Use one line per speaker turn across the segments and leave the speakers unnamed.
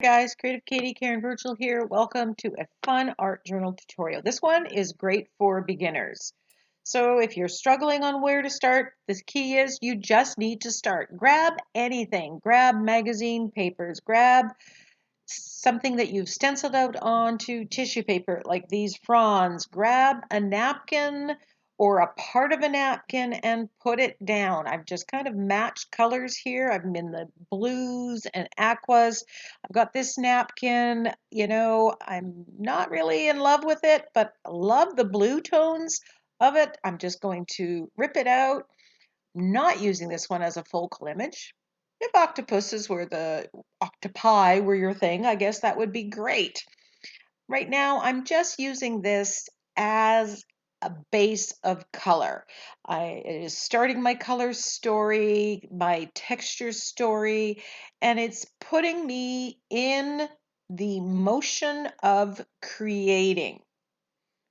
Guys, Creative Katie, Karen Burchill here. Welcome to a fun art journal tutorial. This one is great for beginners. So if you're struggling on where to start, the key is you just need to start. Grab anything. Grab magazine papers. Grab something that you've stenciled out onto tissue paper, like these fronds. Grab a napkin or a part of a napkin and put it down. I've just kind of matched colors here. I'm in the blues and aquas. I've got this napkin, I'm not really in love with it, but I love the blue tones of it. I'm just going to rip it out. Not using this one as a focal image. If octopi were your thing, I guess that would be great. Right now, I'm just using this as a base of color. It is starting my color story, my texture story, and it's putting me in the motion of creating.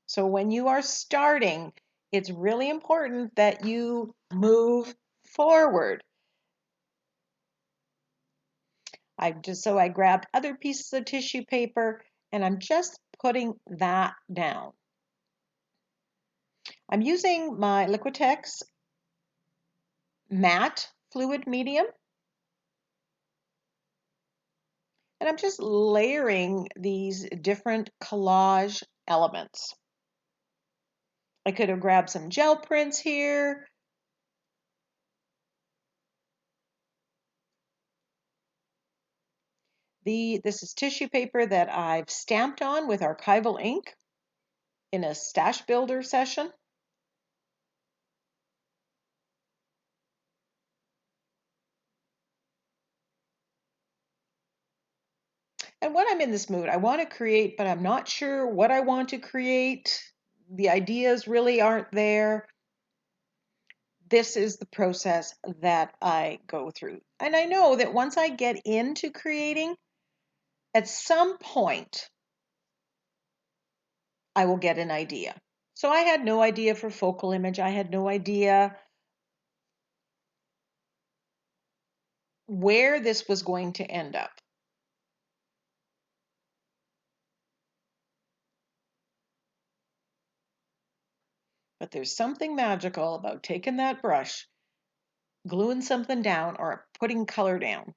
So when you are starting, it's really important that you move forward. I grabbed other pieces of tissue paper and I'm just putting that down. I'm using my Liquitex matte fluid medium and I'm just layering these different collage elements. I could have grabbed some gel prints here. This is tissue paper that I've stamped on with archival ink in a stash builder session. And when I'm in this mood, I want to create, but I'm not sure what I want to create. The ideas really aren't there. This is the process that I go through. And I know that once I get into creating, at some point, I will get an idea. So I had no idea for focal image. I had no idea where this was going to end up. But there's something magical about taking that brush, gluing something down, or putting color down.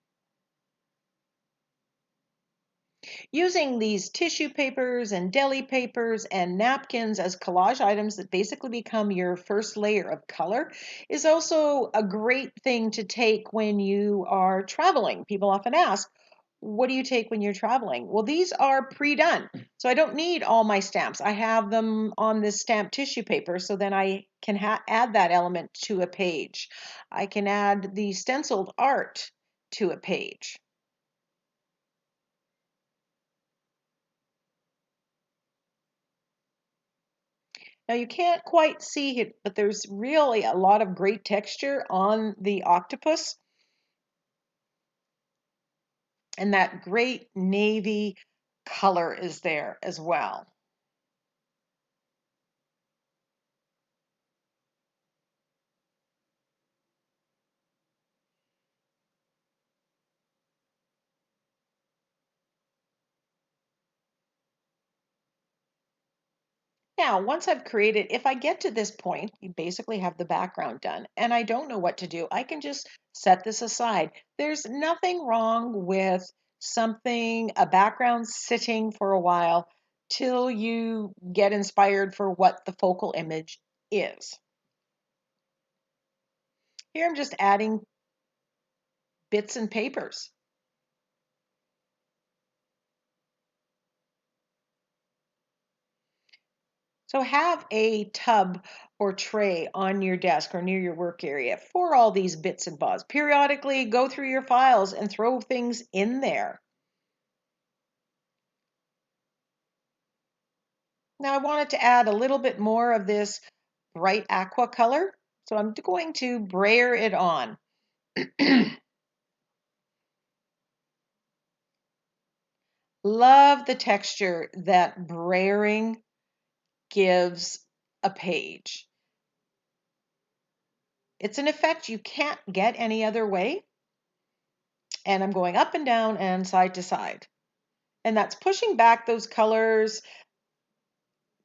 Using these tissue papers and deli papers and napkins as collage items that basically become your first layer of color is also a great thing to take when you are traveling. People often ask, what do you take when you're traveling? Well, these are pre-done. So I don't need all my stamps. I have them on this stamped tissue paper, so then I can add that element to a page. I can add the stenciled art to a page. Now you can't quite see it, but there's really a lot of great texture on the octopus. And that great navy color is there as well. Now, once I've created, if I get to this point, you basically have the background done, and I don't know what to do, I can just set this aside. There's nothing wrong with a background sitting for a while till you get inspired for what the focal image is. Here I'm just adding bits and papers. So have a tub or tray on your desk or near your work area for all these bits and bobs. Periodically go through your files and throw things in there. Now I wanted to add a little bit more of this bright aqua color, so I'm going to brayer it on. Love the texture that brayering gives a page. It's an effect you can't get any other way. And I'm going up and down and side to side. And that's pushing back those colors,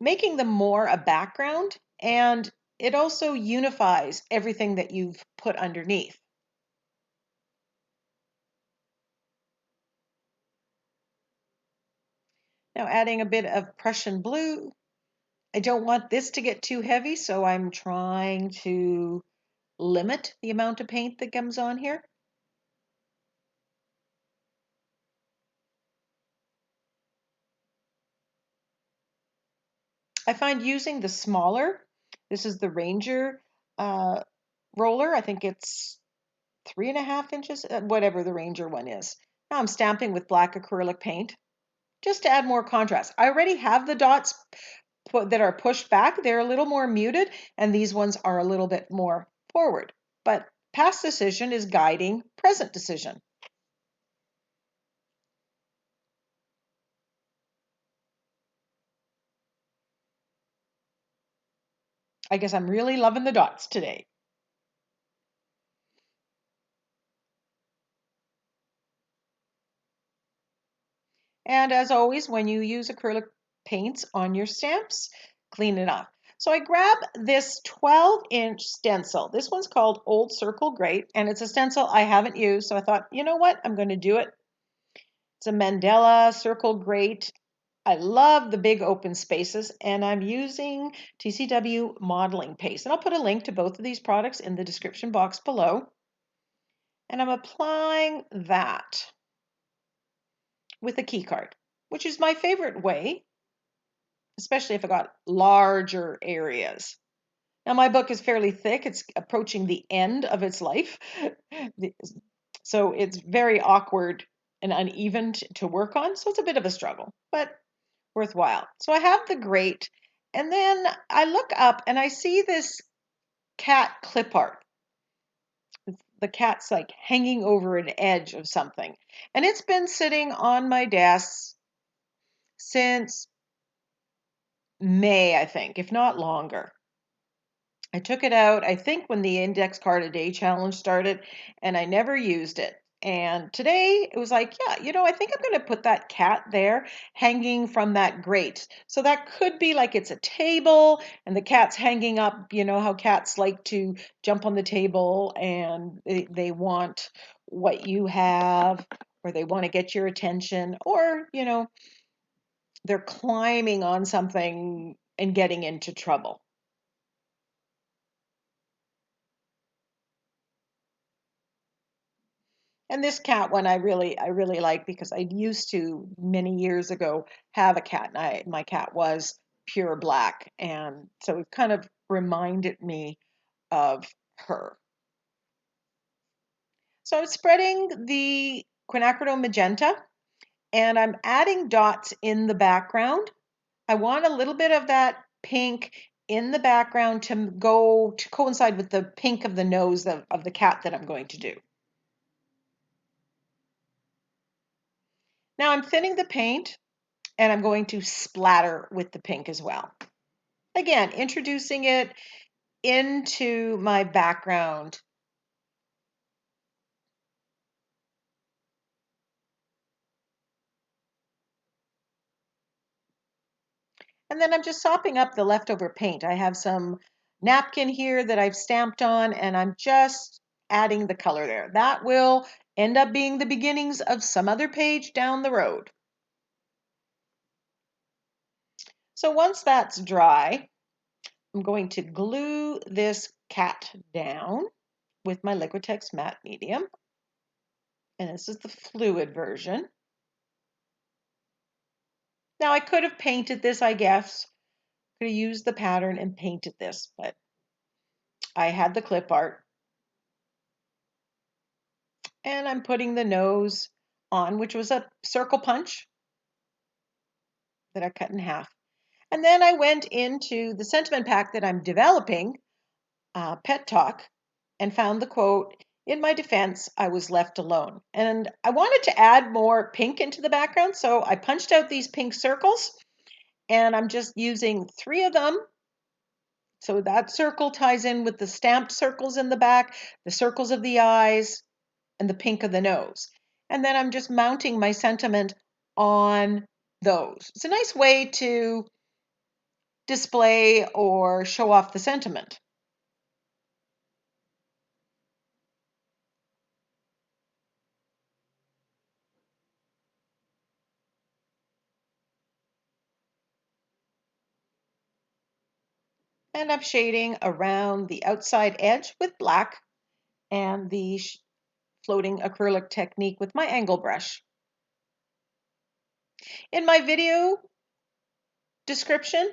making them more a background, and it also unifies everything that you've put underneath. Now adding a bit of Prussian blue. I don't want this to get too heavy, so I'm trying to limit the amount of paint that comes on here. I find using the smaller, this is the Ranger roller, I think it's 3.5 inches, whatever the Ranger one is. Now I'm stamping with black acrylic paint just to add more contrast. I already have the dots that are pushed back. They're a little more muted, and these ones are a little bit more forward. But past decision is guiding present decision. I guess I'm really loving the dots today. And as always, when you use acrylic paints on your stamps, clean it up. So I grab this 12-inch stencil. This one's called Old Circle Great, and it's a stencil I haven't used. So I thought, you know what? I'm going to do it. It's a Mandela Circle Great. I love the big open spaces, and I'm using TCW modeling paste. And I'll put a link to both of these products in the description box below. And I'm applying that with a key card, which is my favorite way, especially if I got larger areas. Now, my book is fairly thick. It's approaching the end of its life. So it's very awkward and uneven to work on. So it's a bit of a struggle, but worthwhile. So I have the grate, and then I look up and I see this cat clip art. The cat's like hanging over an edge of something. And it's been sitting on my desk since May, I think, if not longer. I took it out, I think, when the Index Card a Day challenge started, and I never used it. And today it was like, yeah, I think I'm going to put that cat there hanging from that grate. So that could be like it's a table and the cat's hanging up. You know how cats like to jump on the table and they want what you have, or they want to get your attention, or, they're climbing on something and getting into trouble. And this cat one I really like because I used to many years ago have a cat, and my cat was pure black, and so it kind of reminded me of her. So I'm spreading the quinacridone magenta, and I'm adding dots in the background. I want a little bit of that pink in the background to coincide with the pink of the nose of the cat that I'm going to do. Now I'm thinning the paint, and I'm going to splatter with the pink as well. Again, introducing it into my background. And then I'm just sopping up the leftover paint. I have some napkin here that I've stamped on, and I'm just adding the color there. That will end up being the beginnings of some other page down the road. So once that's dry, I'm going to glue this cat down with my Liquitex matte medium. And this is the fluid version. Now I could have painted this, I guess. Could have used the pattern and painted this, but I had the clip art. And I'm putting the nose on, which was a circle punch that I cut in half. And then I went into the sentiment pack that I'm developing, Pet Talk, and found the quote, "In my defense, I was left alone." And I wanted to add more pink into the background, so I punched out these pink circles, and I'm just using 3 of them. So that circle ties in with the stamped circles in the back, the circles of the eyes, and the pink of the nose. And then I'm just mounting my sentiment on those. It's a nice way to display or show off the sentiment. And I'm shading around the outside edge with black and the floating acrylic technique with my angle brush. In my video description,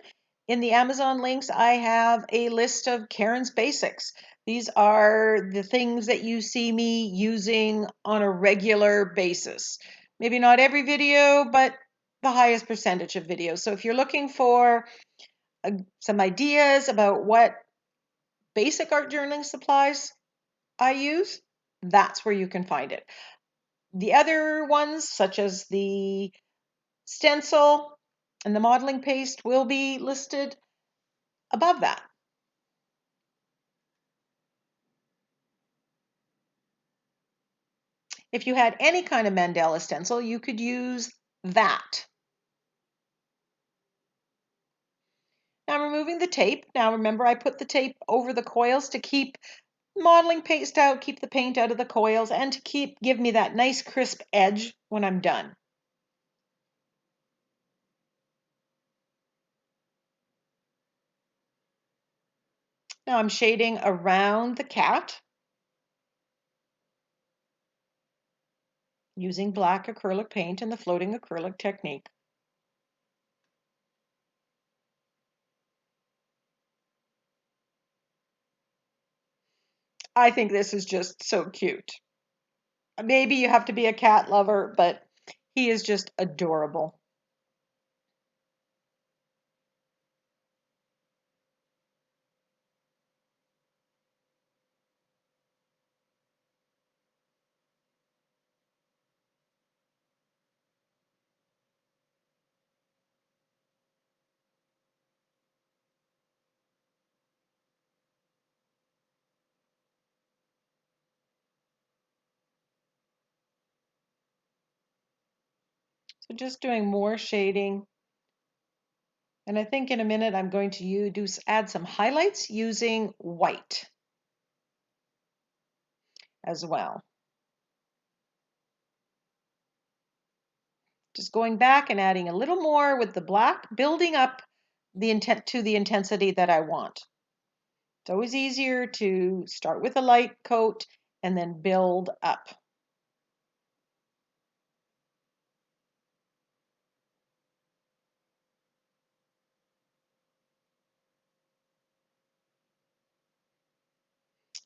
in the Amazon links, I have a list of Karen's basics. These are the things that you see me using on a regular basis. Maybe not every video, but the highest percentage of videos. So if you're looking for some ideas about what basic art journaling supplies I use, that's where you can find it. The other ones, such as the stencil and the modeling paste, will be listed above that. If you had any kind of mandala stencil, you could use that. Now I'm removing the tape. Now remember, I put the tape over the coils to keep modeling paste out, keep the paint out of the coils, and to give me that nice crisp edge when I'm done. Now I'm shading around the cat using black acrylic paint and the floating acrylic technique. I think this is just so cute. Maybe you have to be a cat lover, but he is just adorable. So just doing more shading. And I think in a minute I'm going to add some highlights using white as well. Just going back and adding a little more with the black, building up the intent to the intensity that I want. It's always easier to start with a light coat and then build up.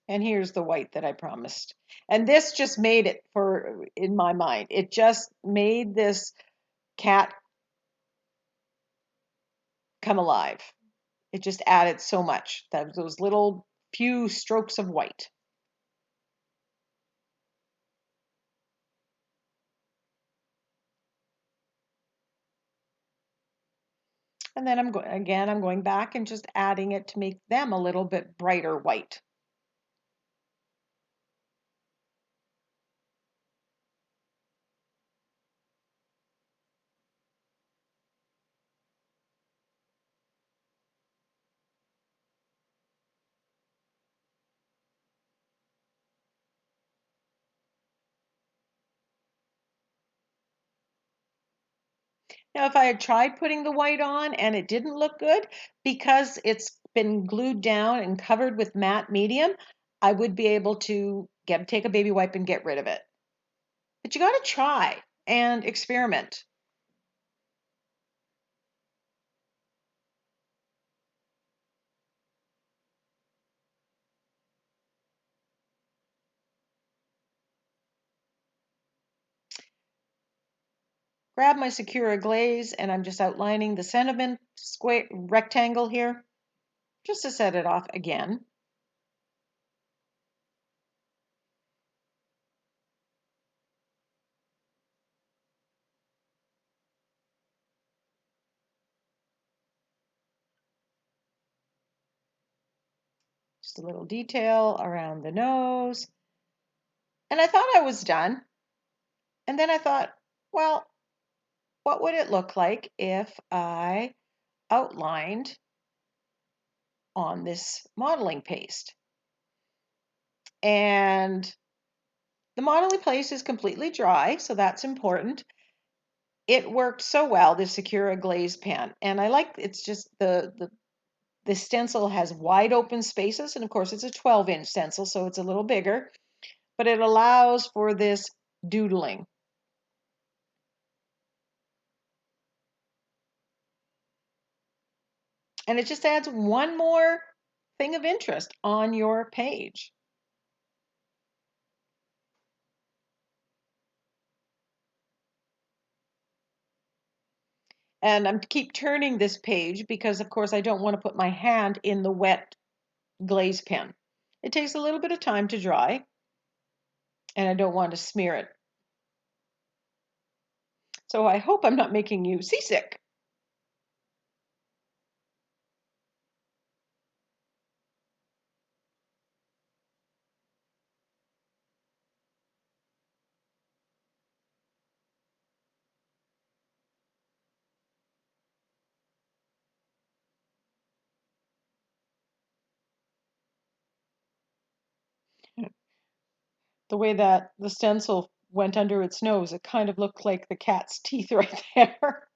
And here's the white that I promised. And this just made it in my mind. It just made this cat come alive. It just added so much. Those little few strokes of white. And then I'm going back and just adding it to make them a little bit brighter white. Now, if I had tried putting the white on and it didn't look good, because it's been glued down and covered with matte medium, I would be able to take a baby wipe and get rid of it. But you got to try and experiment. Grab my Secura glaze and I'm just outlining the sentiment square rectangle here, just to set it off again. Just a little detail around the nose. And I thought I was done. And then I thought, well, what would it look like if I outlined on this modeling paste? And the modeling paste is completely dry, so that's important. It worked so well, the Secura glaze pen, and I like it's just the stencil has wide open spaces, and of course it's a 12-inch stencil, so it's a little bigger, but it allows for this doodling. And it just adds one more thing of interest on your page. And I'm keep turning this page because, of course, I don't want to put my hand in the wet glaze pen. It takes a little bit of time to dry, and I don't want to smear it. So I hope I'm not making you seasick. The way that the stencil went under its nose, it kind of looked like the cat's teeth right there.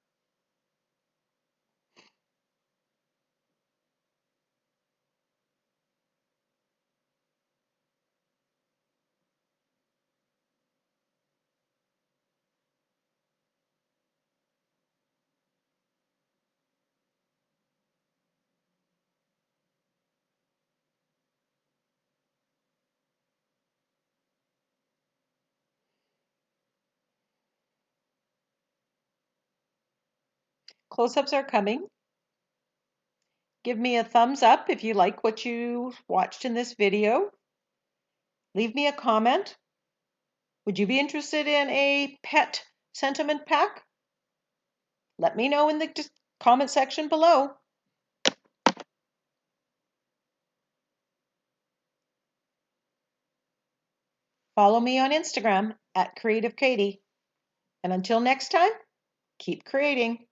Close-ups are coming. Give me a thumbs up if you like what you watched in this video. Leave me a comment. Would you be interested in a pet sentiment pack? Let me know in the comment section below. Follow me on Instagram at Creative Katie. And until next time, keep creating.